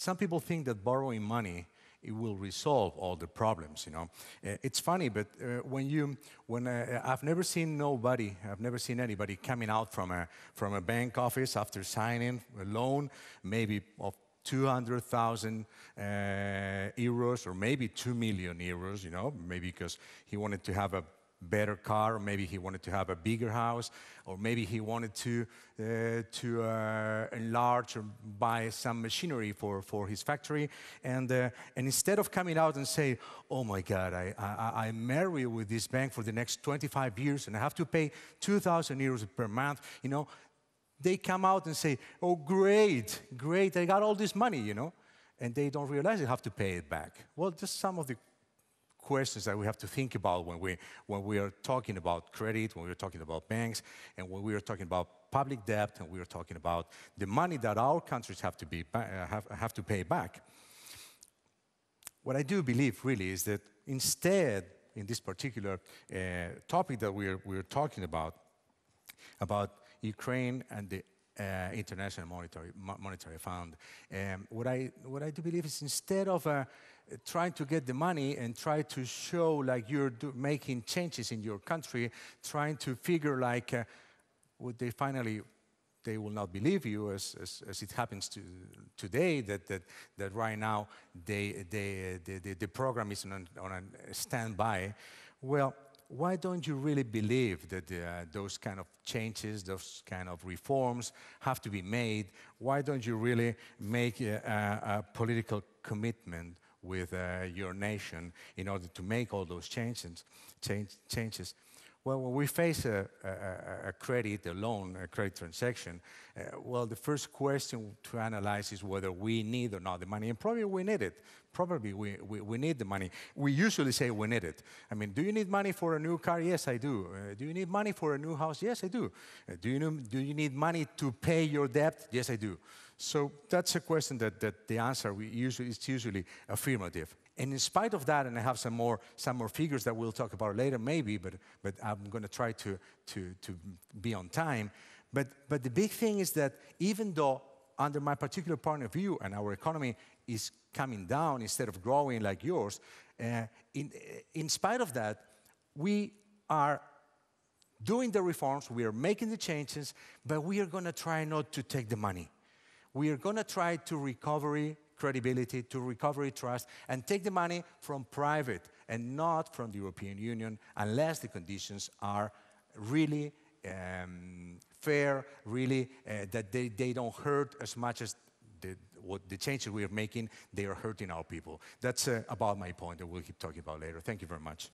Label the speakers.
Speaker 1: some people think that borrowing money, it will resolve all the problems, you know. It's funny, but I've never seen anybody coming out from a bank office after signing a loan, maybe of 200,000 euros, or maybe 2 million euros, you know, maybe because he wanted to have a better car, or maybe he wanted to have a bigger house, or maybe he wanted to enlarge or buy some machinery for his factory. And instead of coming out and say, oh my God, I'm married with this bank for the next 25 years and I have to pay 2,000 euros per month, you know, they come out and say, oh, great, I got all this money, you know, and they don't realize they have to pay it back. Well, just some of the questions that we have to think about when we are talking about credit, when we are talking about banks, and when we are talking about public debt, and we are talking about the money that our countries have to pay back. What I do believe really is that instead, in this particular topic that we're talking about Ukraine and the International Monetary Fund, what I do believe is instead of trying to get the money and try to show like you're making changes in your country, trying to figure like would they finally, they will not believe you as it happens today, that right now the program is on a standby. Well, why don't you really believe that those kind of changes, those kind of reforms have to be made? Why don't you really make a political commitment with your nation in order to make all those changes? Well, when we face a credit, a loan, a credit transaction, well, the first question to analyze is whether we need or not the money, and probably we need it. Probably we need the money. We usually say we need it. I mean, do you need money for a new car? Yes, I do. Do you need money for a new house? Yes, I do. Do you need money to pay your debt? Yes, I do. So that's a question that the answer is usually affirmative. And in spite of that, and I have some more figures that we'll talk about later, maybe, but I'm going to try to be on time. But the big thing is that even though, under my particular point of view, and our economy is coming down instead of growing like yours, in spite of that, we are doing the reforms, we are making the changes, but we are going to try not to take the money. We are going to try to recover credibility, to recover trust, and take the money from private and not from the European Union unless the conditions are really fair, really that they don't hurt as much as the changes we are making, they are hurting our people. That's about my point that we'll keep talking about later. Thank you very much.